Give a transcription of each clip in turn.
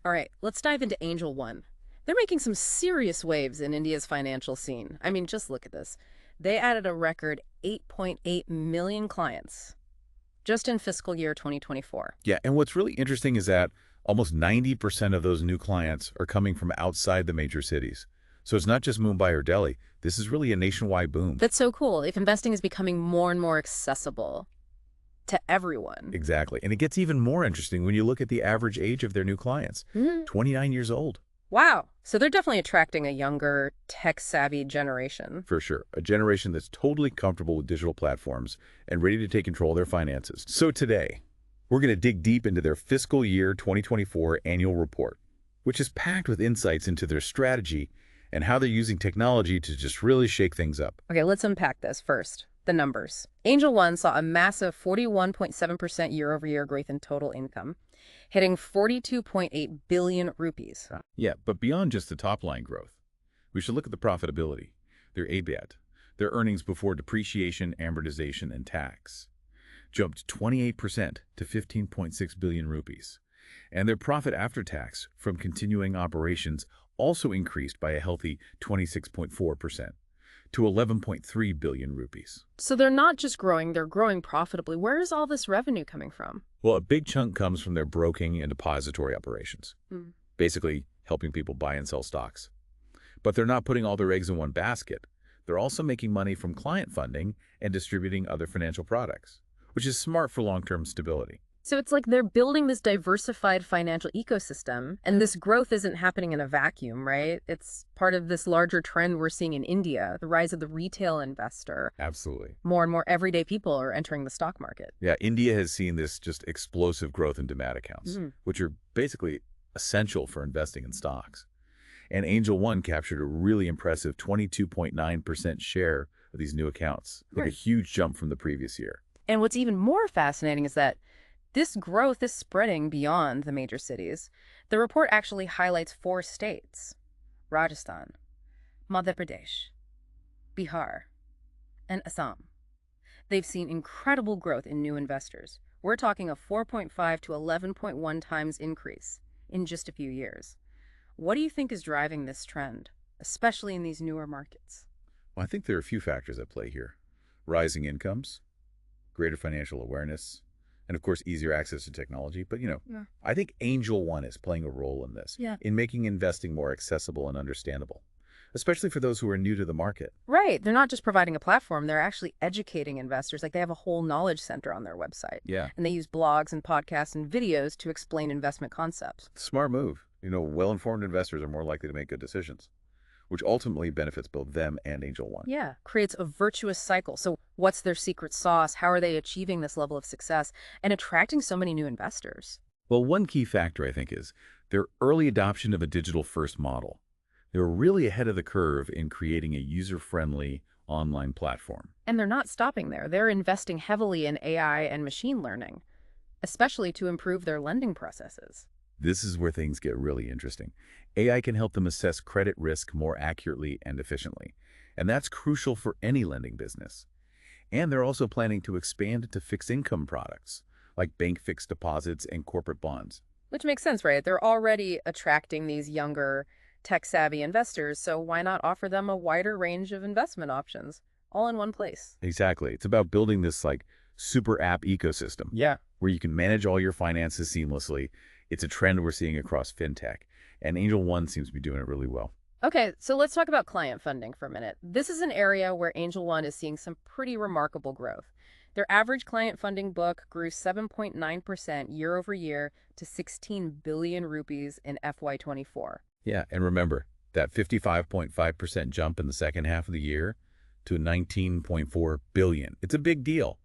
All right, let's dive into Angel One. They're making some serious waves in India's financial scene. I mean, just look at this. They added a record 8.8 million clients just in fiscal year 2024. Yeah, and what's really interesting is that almost 90% of those new clients are coming from outside the major cities. So it's not just Mumbai or Delhi. This is really a nationwide boom. That's so cool. If investing is becoming more and more accessible to everyone. Exactly. And it gets even more interesting when you look at the average age of their new clients, 29 years old. Wow. So they're definitely attracting a younger, tech-savvy generation. For sure. A generation that's totally comfortable with digital platforms and ready to take control of their finances. So today, we're going to dig deep into their fiscal year 2024 annual report, which is packed with insights into their strategy and how they're using technology to just really shake things up. Okay, let's unpack this first. The numbers. Angel One saw a massive 41.7% year-over-year growth in total income, hitting 42.8 billion rupees. Yeah, but beyond just the top-line growth, we should look at the profitability, their EBIT, their earnings before depreciation, amortization, and tax, jumped 28% to 15.6 billion rupees. And their profit after tax from continuing operations also increased by a healthy 26.4% to 11.3 billion rupees. So they're not just growing, they're growing profitably. Where is all this revenue coming from? Well, a big chunk comes from their broking and depository operations, basically helping people buy and sell stocks. But they're not putting all their eggs in one basket. They're also making money from client funding and distributing other financial products, which is smart for long-term stability. So it's like they're building this diversified financial ecosystem, and this growth isn't happening in a vacuum, right? It's part of this larger trend we're seeing in India, the rise of the retail investor. Absolutely. More and more everyday people are entering the stock market. Yeah, India has seen this just explosive growth in demat accounts, which are basically essential for investing in stocks. And Angel One captured a really impressive 22.9% share of these new accounts, like a huge jump from the previous year. And what's even more fascinating is that this growth is spreading beyond the major cities. The report actually highlights 4 states: Rajasthan, Madhya Pradesh, Bihar, and Assam. They've seen incredible growth in new investors. We're talking a 4.5 to 11.1 times increase in just a few years. What do you think is driving this trend, especially in these newer markets? Well, I think there are a few factors at play here. Rising incomes, greater financial awareness, and of course, easier access to technology. But, I think Angel One is playing a role in this, in making investing more accessible and understandable, especially for those who are new to the market. Right. They're not just providing a platform, they're actually educating investors. Like they have a whole knowledge center on their website. Yeah. And they use blogs and podcasts and videos to explain investment concepts. Smart move. Well-informed investors are more likely to make good decisions, which ultimately benefits both them and Angel One. Yeah, creates a virtuous cycle. So what's their secret sauce? How are they achieving this level of success and attracting so many new investors? Well, one key factor, I think, is their early adoption of a digital-first model. They were really ahead of the curve in creating a user-friendly online platform. And they're not stopping there. They're investing heavily in AI and machine learning, especially to improve their lending processes. This is where things get really interesting. AI can help them assess credit risk more accurately and efficiently, and that's crucial for any lending business. And they're also planning to expand into fixed income products, like bank fixed deposits and corporate bonds. Which makes sense, right? They're already attracting these younger, tech-savvy investors, so why not offer them a wider range of investment options, all in one place? Exactly. It's about building this super app ecosystem. Yeah. Where you can manage all your finances seamlessly. It's a trend we're seeing across fintech, and Angel One seems to be doing it really well. Okay, so let's talk about client funding for a minute. This is an area where Angel One is seeing some pretty remarkable growth. Their average client funding book grew 7.9% year over year to 16 billion rupees in FY24. Yeah, and remember, that 55.5% jump in the second half of the year to 19.4 billion. It's a big deal.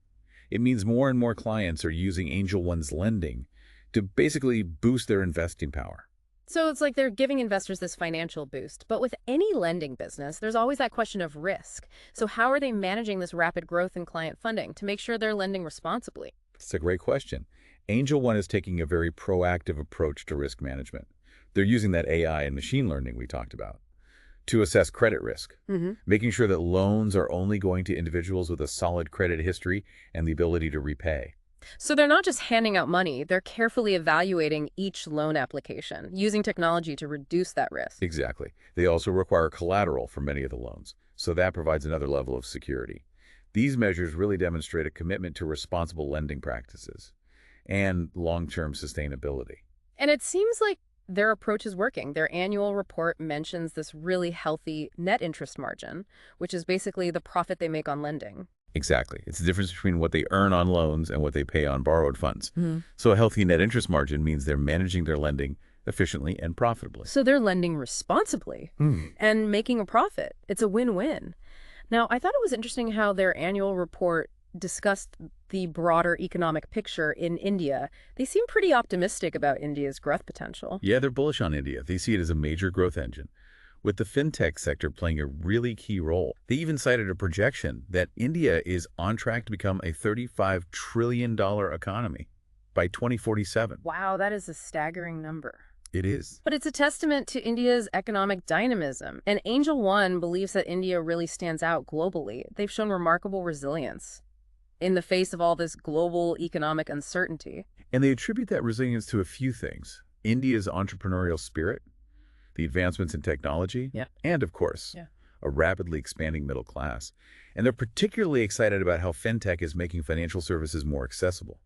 It means more and more clients are using Angel One's lending to basically boost their investing power. So it's like they're giving investors this financial boost. But with any lending business, there's always that question of risk. So how are they managing this rapid growth in client funding to make sure they're lending responsibly? It's a great question. Angel One is taking a very proactive approach to risk management. They're using that AI and machine learning we talked about to assess credit risk, making sure that loans are only going to individuals with a solid credit history and the ability to repay. So they're not just handing out money, they're carefully evaluating each loan application, using technology to reduce that risk. Exactly. They also require collateral for many of the loans, so that provides another level of security. These measures really demonstrate a commitment to responsible lending practices and long-term sustainability. And it seems like their approach is working. Their annual report mentions this really healthy net interest margin, which is basically the profit they make on lending. Exactly. It's the difference between what they earn on loans and what they pay on borrowed funds. Hmm. So a healthy net interest margin means they're managing their lending efficiently and profitably. So they're lending responsibly and making a profit. It's a win-win. Now, I thought it was interesting how their annual report discussed the broader economic picture in India. They seem pretty optimistic about India's growth potential. Yeah, they're bullish on India. They see it as a major growth engine, with the fintech sector playing a really key role. They even cited a projection that India is on track to become a $35 trillion economy by 2047. Wow, that is a staggering number. It is. But it's a testament to India's economic dynamism. And Angel One believes that India really stands out globally. They've shown remarkable resilience in the face of all this global economic uncertainty. And they attribute that resilience to a few things. India's entrepreneurial spirit, the advancements in technology, Yeah. and of course, Yeah. a rapidly expanding middle class. And they're particularly excited about how fintech is making financial services more accessible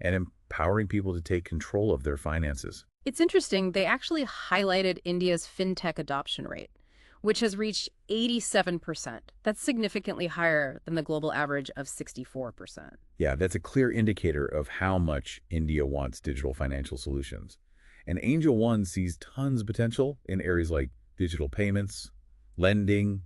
and empowering people to take control of their finances. It's interesting, they actually highlighted India's fintech adoption rate, which has reached 87%. That's significantly higher than the global average of 64%. Yeah, that's a clear indicator of how much India wants digital financial solutions. And Angel One sees tons of potential in areas like digital payments, lending,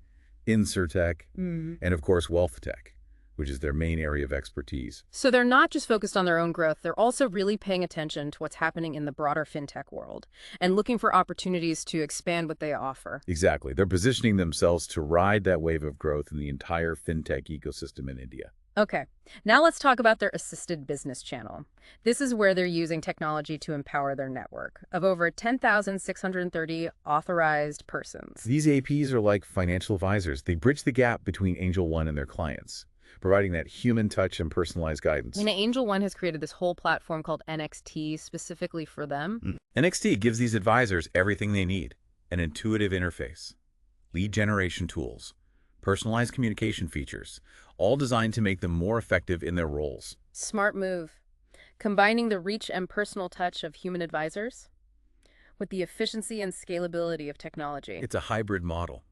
insurtech, and of course, wealth tech, which is their main area of expertise. So they're not just focused on their own growth, they're also really paying attention to what's happening in the broader fintech world and looking for opportunities to expand what they offer. Exactly. They're positioning themselves to ride that wave of growth in the entire fintech ecosystem in India. Okay, now let's talk about their assisted business channel. This is where they're using technology to empower their network of over 10,630 authorized persons. These APs are like financial advisors. They bridge the gap between Angel One and their clients, providing that human touch and personalized guidance. And Angel One has created this whole platform called NXT specifically for them. NXT gives these advisors everything they need: an intuitive interface, lead generation tools, personalized communication features, all designed to make them more effective in their roles. Smart move. Combining the reach and personal touch of human advisors with the efficiency and scalability of technology. It's a hybrid model.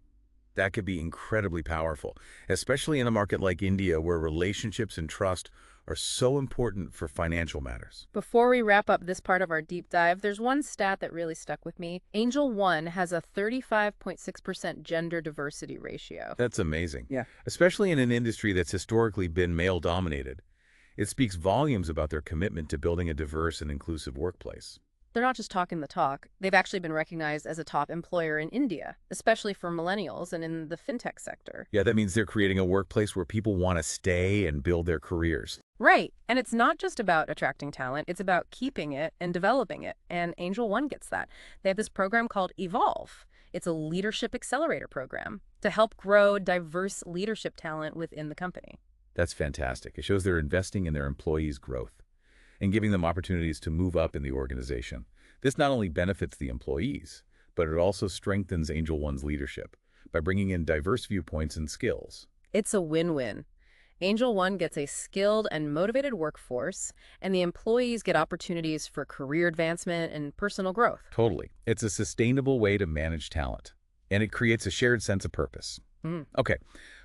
That could be incredibly powerful, especially in a market like India where relationships and trust are so important for financial matters. Before we wrap up this part of our deep dive, there's one stat that really stuck with me. Angel One has a 35.6% gender diversity ratio. That's amazing. Yeah. Especially in an industry that's historically been male-dominated. It speaks volumes about their commitment to building a diverse and inclusive workplace. They're not just talking the talk. They've actually been recognized as a top employer in India, especially for millennials and in the fintech sector. Yeah, that means they're creating a workplace where people want to stay and build their careers. Right. And it's not just about attracting talent, it's about keeping it and developing it. And Angel One gets that. They have this program called Evolve. It's a leadership accelerator program to help grow diverse leadership talent within the company. That's fantastic. It shows they're investing in their employees' growth and giving them opportunities to move up in the organization. This not only benefits the employees, but it also strengthens Angel One's leadership by bringing in diverse viewpoints and skills. It's a win-win. Angel One gets a skilled and motivated workforce, and the employees get opportunities for career advancement and personal growth. Totally. It's a sustainable way to manage talent, and it creates a shared sense of purpose. Okay,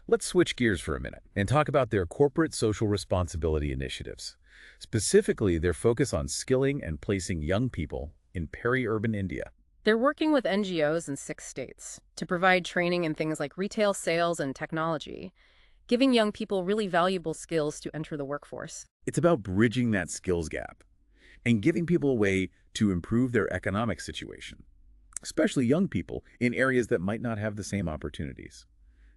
let's switch gears for a minute and talk about their corporate social responsibility initiatives. Specifically, their focus on skilling and placing young people in peri-urban India. They're working with NGOs in 6 states to provide training in things like retail sales and technology, giving young people really valuable skills to enter the workforce. It's about bridging that skills gap and giving people a way to improve their economic situation, especially young people in areas that might not have the same opportunities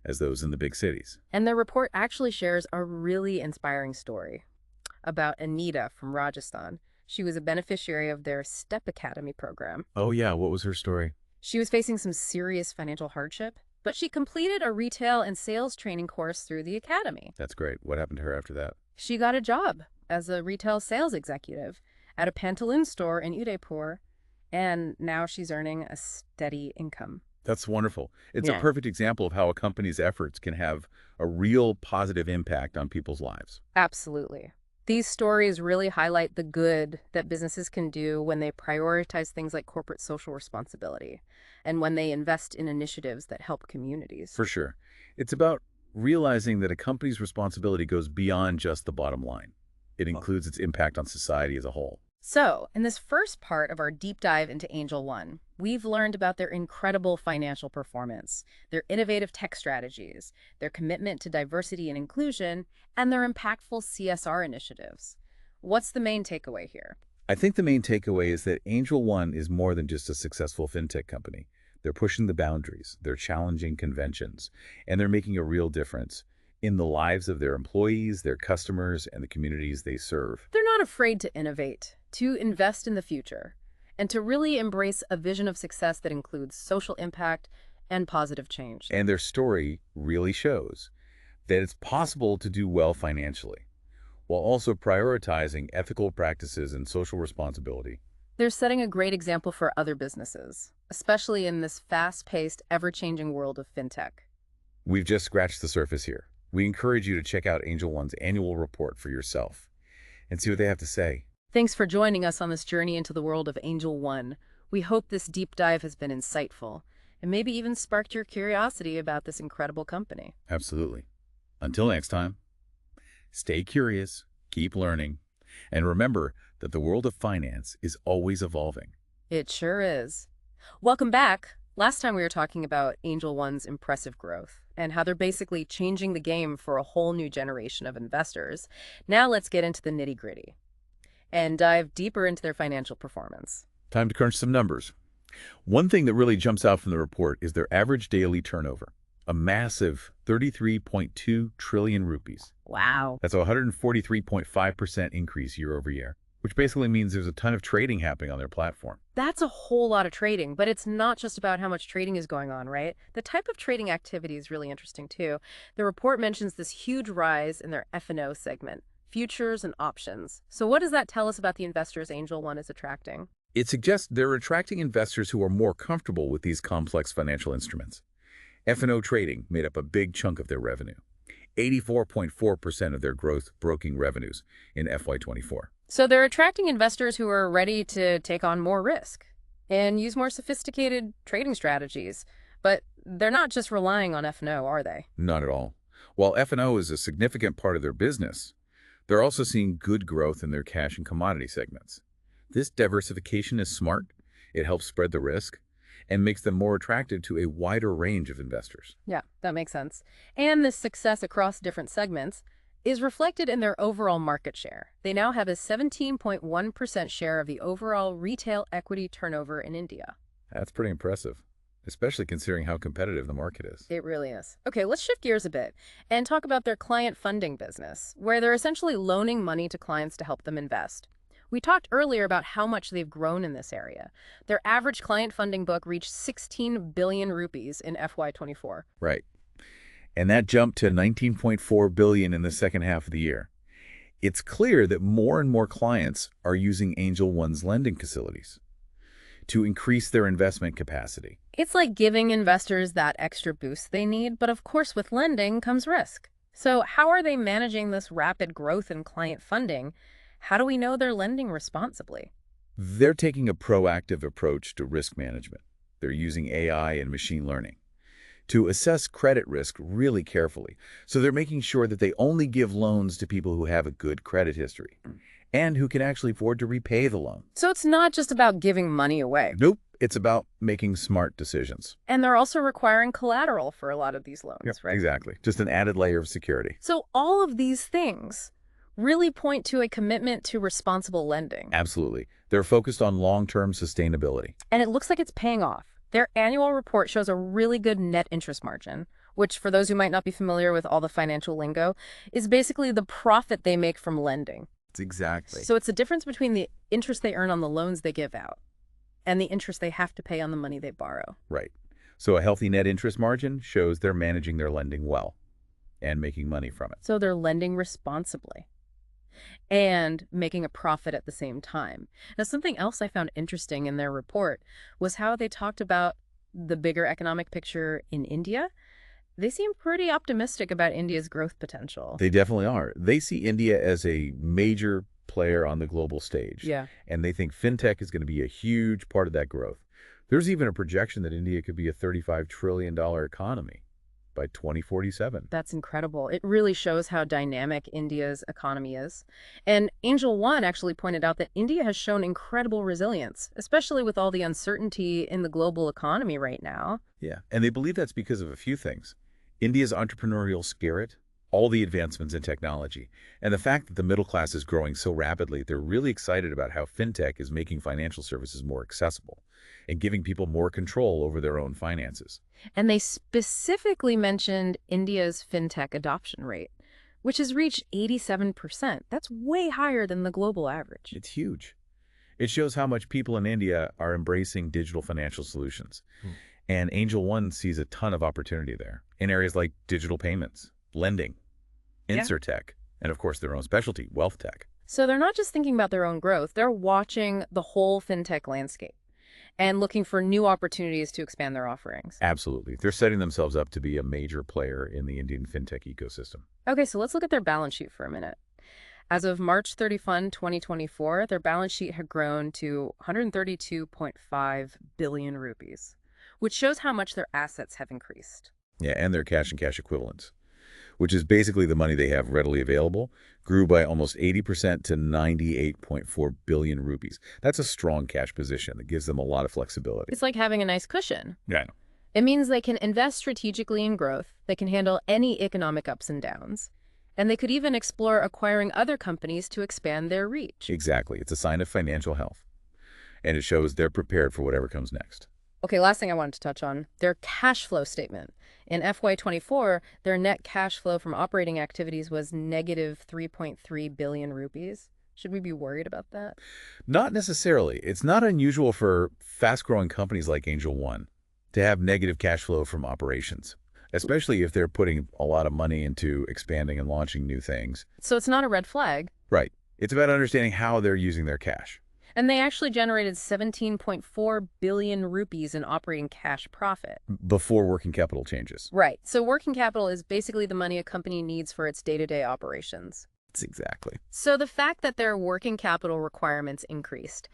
as those in the big cities. And their report actually shares a really inspiring story about Anita from Rajasthan. She was a beneficiary of their STEP Academy program. Oh yeah, what was her story? She was facing some serious financial hardship, but she completed a retail and sales training course through the academy. That's great. What happened to her after that? She got a job as a retail sales executive at a pantaloon store in Udaipur, and now she's earning a steady income. That's wonderful. It's a Yeah. perfect example of how a company's efforts can have a real positive impact on people's lives. Absolutely. These stories really highlight the good that businesses can do when they prioritize things like corporate social responsibility and when they invest in initiatives that help communities. For sure. It's about realizing that a company's responsibility goes beyond just the bottom line. It includes its impact on society as a whole. So, in this first part of our deep dive into Angel One, we've learned about their incredible financial performance, their innovative tech strategies, their commitment to diversity and inclusion, and their impactful CSR initiatives. What's the main takeaway here? I think the main takeaway is that Angel One is more than just a successful fintech company. They're pushing the boundaries, they're challenging conventions, and they're making a real difference in the lives of their employees, their customers, and the communities they serve. They're not afraid to innovate, to invest in the future, and to really embrace a vision of success that includes social impact and positive change. And their story really shows that it's possible to do well financially while also prioritizing ethical practices and social responsibility. They're setting a great example for other businesses, especially in this fast-paced, ever-changing world of fintech. We've just scratched the surface here. We encourage you to check out Angel One's annual report for yourself and see what they have to say. Thanks for joining us on this journey into the world of Angel One. We hope this deep dive has been insightful and maybe even sparked your curiosity about this incredible company. Absolutely. Until next time, stay curious, keep learning, and remember that the world of finance is always evolving. It sure is. Welcome back. Last time we were talking about Angel One's impressive growth and how they're basically changing the game for a whole new generation of investors. Now let's get into the nitty-gritty and dive deeper into their financial performance. Time to crunch some numbers. One thing that really jumps out from the report is their average daily turnover, a massive 33.2 trillion rupees. Wow. That's a 143.5% increase year over year, which basically means there's a ton of trading happening on their platform. That's a whole lot of trading, but it's not just about how much trading is going on, right? The type of trading activity is really interesting too. The report mentions this huge rise in their F&O segment, futures and options. So what does that tell us about the investors Angel One is attracting? It suggests they're attracting investors who are more comfortable with these complex financial instruments. F&O trading made up a big chunk of their revenue, 84.4% of their gross broking revenues in FY24. So they're attracting investors who are ready to take on more risk and use more sophisticated trading strategies. But they're not just relying on F&O, are they? Not at all. While F&O is a significant part of their business, they're also seeing good growth in their cash and commodity segments. This diversification is smart, it helps spread the risk, and makes them more attractive to a wider range of investors. Yeah, that makes sense. And this success across different segments is reflected in their overall market share. They now have a 17.1% share of the overall retail equity turnover in India. That's pretty impressive, especially considering how competitive the market is. It really is. Okay, let's shift gears a bit and talk about their client funding business, where they're essentially loaning money to clients to help them invest. We talked earlier about how much they've grown in this area. Their average client funding book reached 16 billion rupees in FY24. Right. And that jumped to 19.4 billion in the second half of the year. It's clear that more and more clients are using Angel One's lending facilities to increase their investment capacity. It's like giving investors that extra boost they need, but of course with lending comes risk. So how are they managing this rapid growth in client funding? How do we know they're lending responsibly? They're taking a proactive approach to risk management. They're using AI and machine learning to assess credit risk really carefully. So they're making sure that they only give loans to people who have a good credit history and who can actually afford to repay the loan. So it's not just about giving money away. Nope. It's about making smart decisions. And they're also requiring collateral for a lot of these loans, Yep, right? exactly. Just an added layer of security. So all of these things really point to a commitment to responsible lending. Absolutely. They're focused on long-term sustainability. And it looks like it's paying off. Their annual report shows a really good net interest margin, which for those who might not be familiar with all the financial lingo, is basically the profit they make from lending. Exactly. So it's the difference between the interest they earn on the loans they give out and the interest they have to pay on the money they borrow. Right. So a healthy net interest margin shows they're managing their lending well and making money from it. So they're lending responsibly. and making a profit at the same time. Now, something else I found interesting in their report was how they talked about the bigger economic picture in India. They seem pretty optimistic about India's growth potential. They definitely are. They see India as a major player on the global stage, Yeah. and they think fintech is going to be a huge part of that growth. There's even a projection that India could be a $35 trillion economy by 2047. That's incredible. It really shows how dynamic India's economy is. And Angel One actually pointed out that India has shown incredible resilience, especially with all the uncertainty in the global economy right now. Yeah, and they believe that's because of a few things. India's entrepreneurial spirit, all the advancements in technology, and the fact that the middle class is growing so rapidly, they're really excited about how fintech is making financial services more accessible and giving people more control over their own finances. And they specifically mentioned India's fintech adoption rate, which has reached 87%. That's way higher than the global average. It's huge. It shows how much people in India are embracing digital financial solutions. And Angel One sees a ton of opportunity there in areas like digital payments, lending, Yeah. insurtech, and of course their own specialty, wealth tech. So they're not just thinking about their own growth, they're watching the whole fintech landscape and looking for new opportunities to expand their offerings. Absolutely. They're setting themselves up to be a major player in the Indian fintech ecosystem. Okay, so let's look at their balance sheet for a minute. As of March 31, 2024, their balance sheet had grown to 132.5 billion rupees, which shows how much their assets have increased. Yeah, and their cash and cash equivalents, which is basically the money they have readily available, grew by almost 80% to 98.4 billion rupees. That's a strong cash position that gives them a lot of flexibility. It's like having a nice cushion. Yeah, I know. It means they can invest strategically in growth, they can handle any economic ups and downs, and they could even explore acquiring other companies to expand their reach. Exactly. It's a sign of financial health, and it shows they're prepared for whatever comes next. Okay, last thing I wanted to touch on, their cash flow statement. In FY24, their net cash flow from operating activities was negative 3.3 billion rupees. Should we be worried about that? Not necessarily. It's not unusual for fast-growing companies like Angel One to have negative cash flow from operations, especially if they're putting a lot of money into expanding and launching new things. So it's not a red flag. Right. It's about understanding how they're using their cash. And they actually generated 17.4 billion rupees in operating cash profit. Before working capital changes. Right. So working capital is basically the money a company needs for its day-to-day operations. That's exactly. So the fact that their working capital requirements increased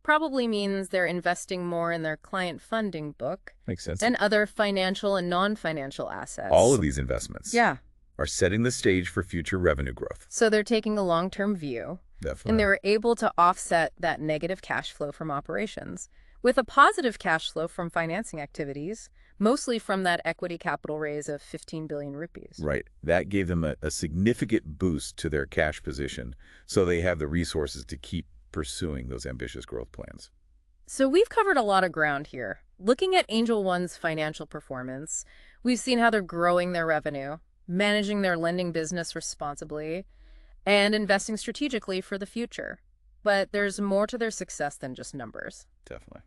probably means they're investing more in their client funding book Makes sense. and other financial and non-financial assets. All of these investments Yeah. are setting the stage for future revenue growth. So they're taking a long-term view, Definitely. and they were able to offset that negative cash flow from operations with a positive cash flow from financing activities, mostly from that equity capital raise of 15 billion rupees. Right. That gave them a significant boost to their cash position, so they have the resources to keep pursuing those ambitious growth plans. So we've covered a lot of ground here. Looking at Angel One's financial performance, we've seen how they're growing their revenue, managing their lending business responsibly, and investing strategically for the future. But there's more to their success than just numbers. Definitely.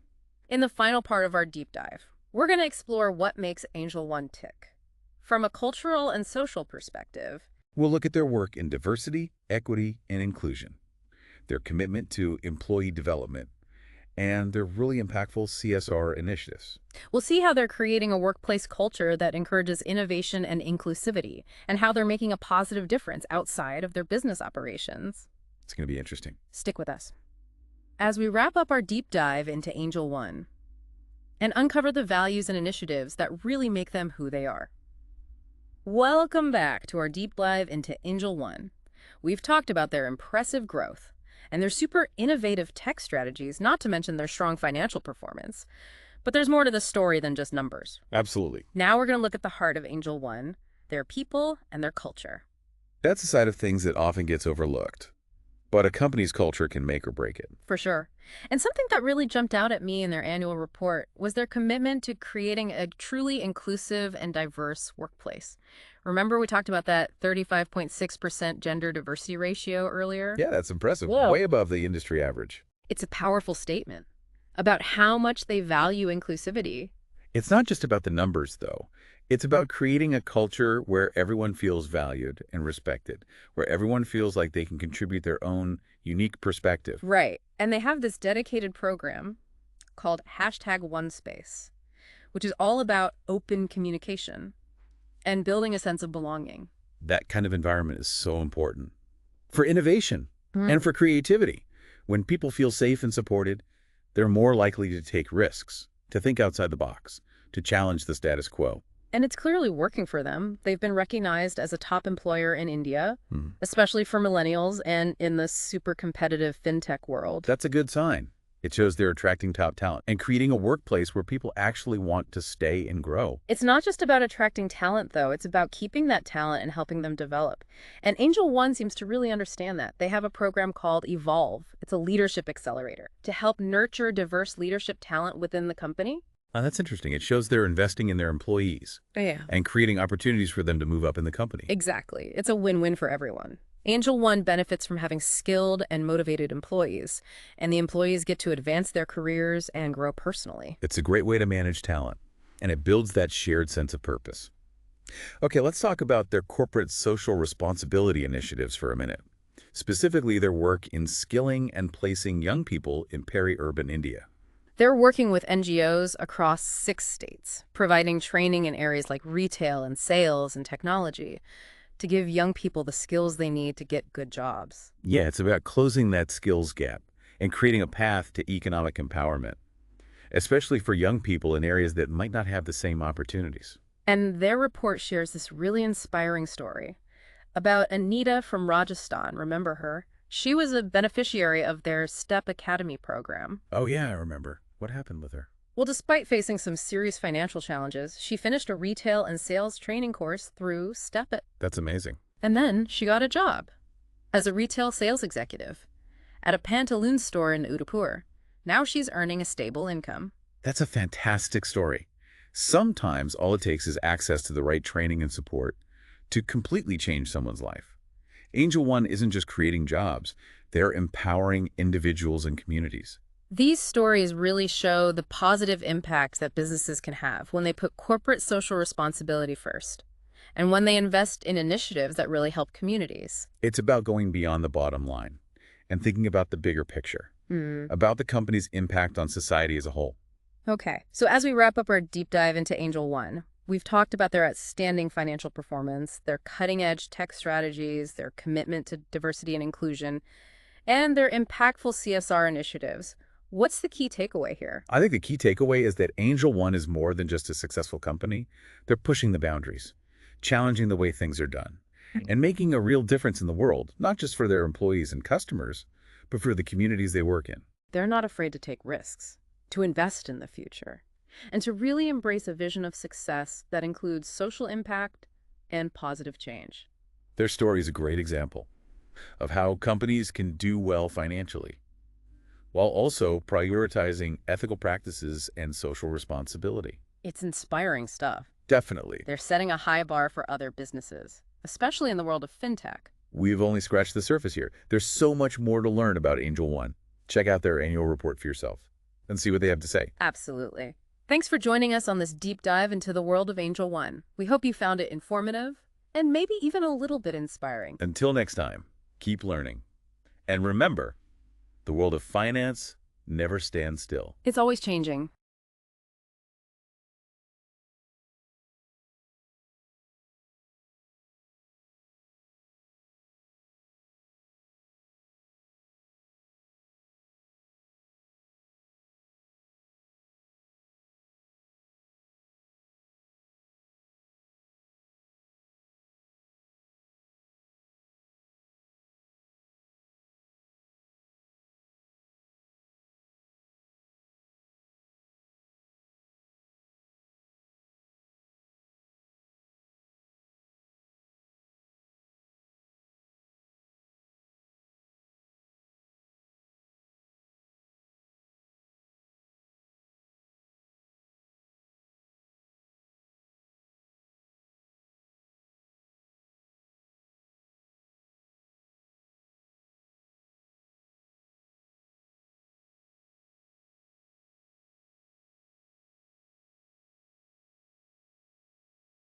In the final part of our deep dive, we're going to explore what makes Angel One tick. From a cultural and social perspective, We'll look at their work in diversity, equity, and inclusion, their commitment to employee development, and their really impactful CSR initiatives. we'll see how they're creating a workplace culture that encourages innovation and inclusivity, and how they're making a positive difference outside of their business operations. It's going to be interesting. Stick with us as we wrap up our deep dive into Angel One and uncover the values and initiatives that really make them who they are. Welcome back to our deep dive into Angel One. We've talked about their impressive growth and their super innovative tech strategies, not to mention their strong financial performance. But there's more to the story than just numbers. Absolutely. Now we're going to look at the heart of Angel One, their people and their culture. That's a side of things that often gets overlooked. But a company's culture can make or break it. For sure. And something that really jumped out at me in their annual report was their commitment to creating a truly inclusive and diverse workplace. Remember we talked about that 35.6% gender diversity ratio earlier? Yeah, that's impressive. Whoa. Way above the industry average. It's a powerful statement about how much they value inclusivity. It's not just about the numbers, though. It's about creating a culture where everyone feels valued and respected, where everyone feels like they can contribute their own unique perspective. Right. And they have this dedicated program called #OneSpace, which is all about open communication and building a sense of belonging. That kind of environment is so important for innovation and Mm. for creativity. When people feel safe and supported, they're more likely to take risks, to think outside the box, to challenge the status quo. And it's clearly working for them. They've been recognized as a top employer in India, Hmm. especially for millennials and in the super competitive fintech world. That's a good sign. It shows they're attracting top talent and creating a workplace where people actually want to stay and grow. It's not just about attracting talent, though. It's about keeping that talent and helping them develop. And Angel One seems to really understand that. They have a program called Evolve. It's a leadership accelerator to help nurture diverse leadership talent within the company. That's interesting. It shows they're investing in their employees Yeah. and creating opportunities for them to move up in the company. Exactly. It's a win-win for everyone. Angel One benefits from having skilled and motivated employees, and the employees get to advance their careers and grow personally. It's a great way to manage talent, and it builds that shared sense of purpose. Okay, let's talk about their corporate social responsibility initiatives for a minute, specifically their work in skilling and placing young people in peri-urban India. They're working with NGOs across 6 states, providing training in areas like retail and sales and technology to give young people the skills they need to get good jobs. Yeah, it's about closing that skills gap and creating a path to economic empowerment, especially for young people in areas that might not have the same opportunities. And their report shares this really inspiring story about Anita from Rajasthan. Remember her? She was a beneficiary of their STEP Academy program. Oh yeah, I remember. What happened with her? Well, despite facing some serious financial challenges, she finished a retail and sales training course through STEP It. That's amazing. And then she got a job as a retail sales executive at a pantaloon store in Udaipur. Now she's earning a stable income. That's a fantastic story. Sometimes all it takes is access to the right training and support to completely change someone's life. Angel One isn't just creating jobs, they're empowering individuals and communities. These stories really show the positive impact that businesses can have when they put corporate social responsibility first, and when they invest in initiatives that really help communities. It's about going beyond the bottom line and thinking about the bigger picture, about the company's impact on society as a whole. Okay, so as we wrap up our deep dive into Angel One, we've talked about their outstanding financial performance, their cutting-edge tech strategies, their commitment to diversity and inclusion, and their impactful CSR initiatives. What's the key takeaway here? I think the key takeaway is that Angel One is more than just a successful company. They're pushing the boundaries, challenging the way things are done, and making a real difference in the world, not just for their employees and customers, but for the communities they work in. They're not afraid to take risks, to invest in the future, and to really embrace a vision of success that includes social impact and positive change. Their story is a great example of how companies can do well financially, while also prioritizing ethical practices and social responsibility. It's inspiring stuff. Definitely. They're setting a high bar for other businesses, especially in the world of fintech. We've only scratched the surface here. There's so much more to learn about Angel One. Check out their annual report for yourself and see what they have to say. Absolutely. Thanks for joining us on this deep dive into the world of Angel One. We hope you found it informative and maybe even a little bit inspiring. Until next time, keep learning. And remember, the world of finance never stands still. It's always changing.